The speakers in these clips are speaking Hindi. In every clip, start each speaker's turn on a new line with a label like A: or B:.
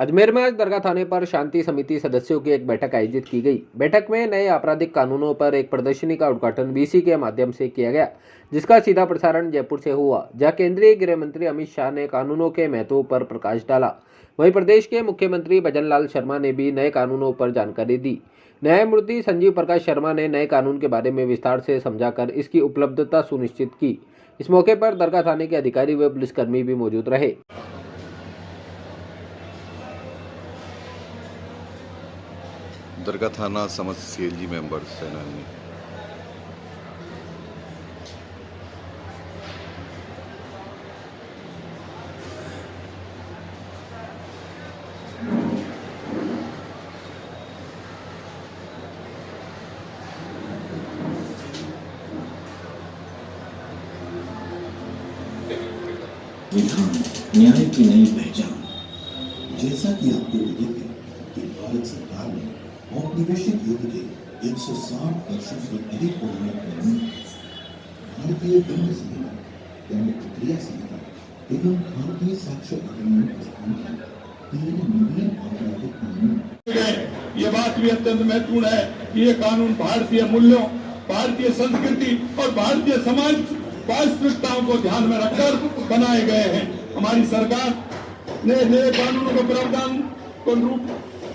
A: अजमेर में आज दरगाह थाने पर शांति समिति सदस्यों की एक बैठक आयोजित की गई। बैठक में नए आपराधिक कानूनों पर एक प्रदर्शनी का उद्घाटन वीसी के माध्यम से किया गया, जिसका सीधा प्रसारण जयपुर से हुआ, जहां केंद्रीय गृह मंत्री अमित शाह ने कानूनों के महत्व पर प्रकाश डाला। वहीं प्रदेश के मुख्यमंत्री भजन लाल शर्मा ने भी नए कानूनों पर जानकारी दी। न्यायमूर्ति संजीव प्रकाश शर्मा ने नए कानून के बारे में विस्तार से समझाकर इसकी उपलब्धता सुनिश्चित की। इस मौके पर दरगाह थाने के अधिकारी व पुलिसकर्मी भी मौजूद रहे।
B: दरगाह थाना समस्त सीएलजी मेंबर सेनानी
C: विधान न्याय की नई पहचान। जैसा कि आपको विदित है कि भारत सरकार ने औपनिवेशिक युग के 160 वर्षों से अधिक पुराने कानून भारतीय दंड संहिता, दंड प्रक्रिया संहिता एवं भारतीय साक्ष्य अधिनियम प्रस्थान की 3 नवीन आपराधिक कानून।
D: ये बात भी अत्यंत महत्वपूर्ण है कि ये कानून भारतीय मूल्यों, भारतीय संस्कृति और भारतीय समाज वास्तविकताओं को ध्यान में रखकर बनाए गए हैं। हमारी सरकार ने नए कानूनों के प्रावधान को रूप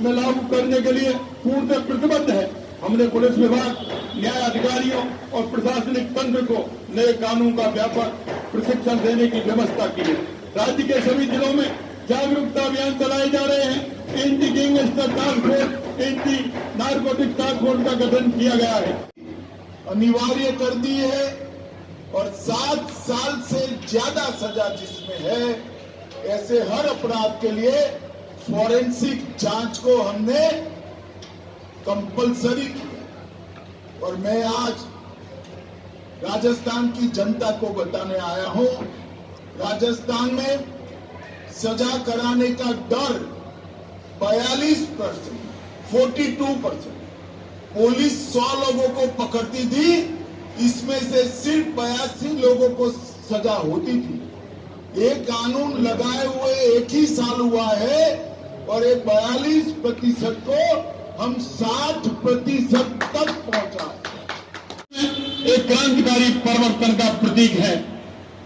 D: में लागू करने के लिए पूर्णतः प्रतिबद्ध है। हमने पुलिस विभाग, न्याय अधिकारियों और प्रशासनिक तंत्र को नए कानून का व्यापक प्रशिक्षण देने की व्यवस्था की है। राज्य के सभी जिलों में जागरूकता अभियान चलाए जा रहे हैं। Anti gangster task force, anti narcotic task force का गठन किया गया है, अनिवार्य कर दी है और 7 साल से ज्यादा सजा जिसमें है, ऐसे हर अपराध के लिए फॉरेंसिक जांच को हमने कंपलसरी किया। और मैं आज राजस्थान की जनता को बताने आया हूं, राजस्थान में सजा कराने का दर 42%, 42%। पुलिस 100 लोगों को पकड़ती थी, इसमें से सिर्फ 82 लोगों को सजा होती थी। ये कानून लगाए हुए 1 ही साल हुआ है और ये 42% को हम 60% तक पहुंचा। एक क्रांतिकारी परिवर्तन का प्रतीक है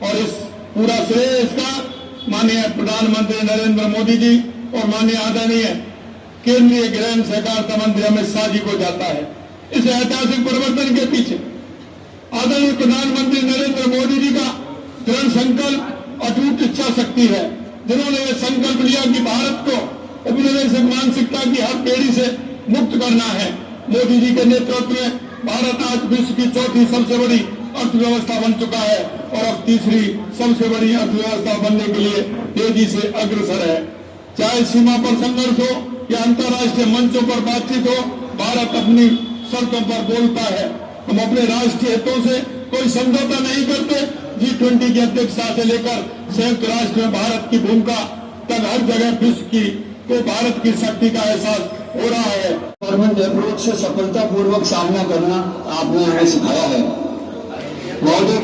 D: और इस पूरा श्रेय इसका माननीय प्रधानमंत्री नरेंद्र मोदी जी और माननीय आदरणीय केंद्रीय गृह एवं सहकारिता मंत्री अमित शाह जी को जाता है। इस ऐतिहासिक परिवर्तन के पीछे आदरणीय प्रधानमंत्री नरेंद्र मोदी जी का दृढ़ संकल्प, अटूट इच्छा शक्ति है, जिन्होंने ये संकल्प लिया कि भारत को उपनिवेशिक मानसिकता की हर बेड़ी से मुक्त करना है। मोदी जी के नेतृत्व में भारत आज विश्व की 4थी सबसे बड़ी अर्थव्यवस्था बन चुका है और अब 3री सबसे बड़ी अर्थव्यवस्था बनने के लिए तेजी से अग्रसर है। चाहे सीमा पर संघर्ष हो या अंतर्राष्ट्रीय मंचों पर बातचीत हो, भारत अपनी शर्तों पर बोलता है। हम अपने राष्ट्रीय हितों से कोई समझौता नहीं करते। G20 की अध्यक्षता से लेकर संयुक्त राष्ट्र में भारत की भूमिका तक हर जगह विश्व की तो भारत की शक्ति का एहसास हो रहा है।
E: गवर्नमेंट अप्रोच से सफलतापूर्वक सामना करना आपने हमें सिखाया है। महोदय,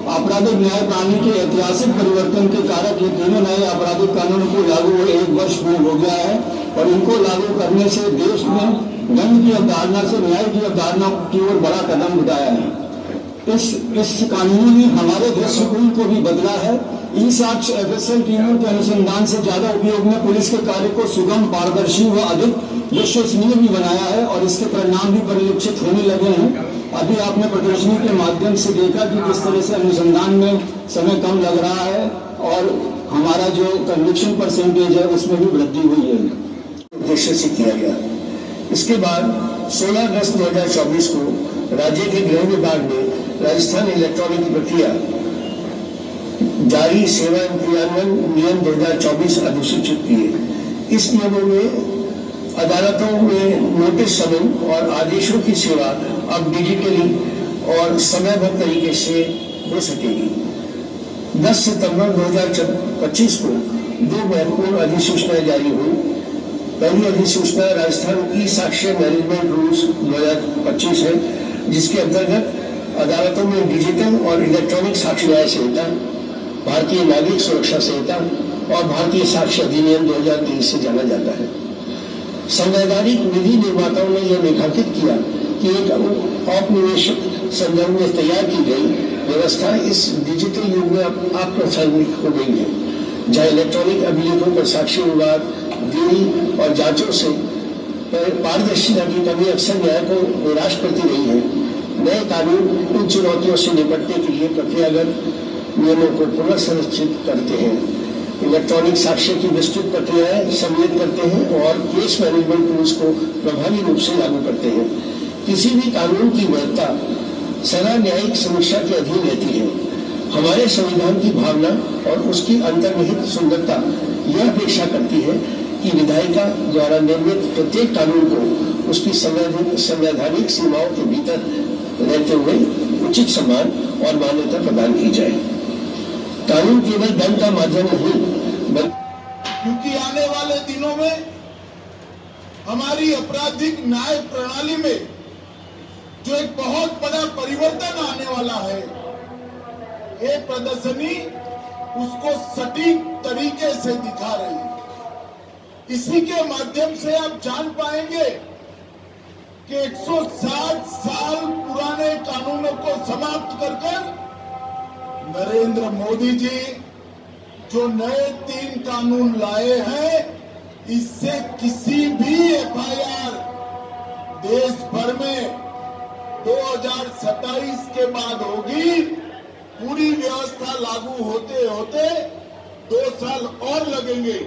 E: आपराधिक न्याय प्रणाली के ऐतिहासिक परिवर्तन के कारक ये तीनों नए आपराधिक कानूनों को लागू हुए 1 वर्ष पूर्ण हो गया है और इनको लागू करने से देश में दंड की अवधारणा से न्याय की अवधारणा की ओर बड़ा कदम उठाया है। इस कानून ने हमारे दृष्टिकोण को भी बदला है। ई साक्ष्य FSL टीमों के अनुसंधान से ज्यादा उपयोग ने पुलिस के कार्य को सुगम, पारदर्शी व अधिक विश्वसनीय भी बनाया है और इसके परिणाम भी परिलक्षित होने लगे हैं। अभी आपने प्रदर्शनी के माध्यम से देखा कि किस तरह से अनुसंधान में समय कम लग रहा है और हमारा जो कन्विक्शन परसेंटेज है उसमें भी वृद्धि हुई है।
C: उद्देश्य से किया गया। इसके बाद 16 अगस्त 2024 को राज्य के गृह विभाग ने राजस्थान इलेक्ट्रॉनिक प्रक्रिया जारी सेवा एवं क्रियान्वयन नियम 2024 अधिसूचित किए। इस नियमों में अदालतों में नोटिस समन और आदेशों की सेवा अब डिजिटली और समयबद्ध तरीके से हो सकेगी। 10 सितंबर 2025 को 2 महत्वपूर्ण अधिसूचनाएं जारी हुई। पहली अधिसूचना राजस्थान ई साक्ष्य मैनेजमेंट रूल्स 2025 है, जिसके अंतर्गत अदालतों में डिजिटल और इलेक्ट्रॉनिक साक्ष्य न्याय संहिता भारतीय नागरिक सुरक्षा संहिता और भारतीय साक्ष्य अधिनियम 2023 से जाना जाता है। संवैधानिक विधि निर्माताओं ने यह रेखांकित किया कि एक औपनिवेशिक संदर्भ में तैयार की गई व्यवस्था इस डिजिटल युग में अप्रासंगिक हो गई है, जहाँ इलेक्ट्रॉनिक अभिलेखों पर साक्ष्य विवाद, देरी और जांचों से पारदर्शिता की कमी अक्सर न्याय को निराश करती रही है। नए कानून इन चुनौतियों से निपटने के लिए प्रक्रियागत नियमों को पुनर्संरचित करते हैं, इलेक्ट्रॉनिक साक्ष्य की विस्तृत प्रक्रियाएं सम्मिलित करते हैं और केस मैनेजमेंट टूल्स को प्रभावी रूप से लागू करते हैं। किसी भी कानून की वैधता सदा न्यायिक समीक्षा के अधीन रहती है। हमारे संविधान की भावना और उसकी अंतर्निहित सुंदरता यह अपेक्षा करती है कि विधायिका द्वारा निर्मित प्रत्येक कानून को उसकी संवैधानिक सीमाओं के भीतर रहते हुए उचित सम्मान और मान्यता प्रदान की जाए। कानून केवल दंड का माध्यम नहीं,
D: क्योंकि आने वाले दिनों में हमारी आपराधिक न्याय प्रणाली में जो एक बहुत बड़ा परिवर्तन आने वाला है, ये प्रदर्शनी उसको सटीक तरीके से दिखा रही है। इसी के माध्यम से आप जान पाएंगे कि 160 साल पुराने कानूनों को समाप्त कर नरेंद्र मोदी जी जो नए 3 कानून लाए हैं, इससे किसी भी एफआईआर देश भर में 2027 के बाद होगी। पूरी व्यवस्था लागू होते होते 2 साल और लगेंगे।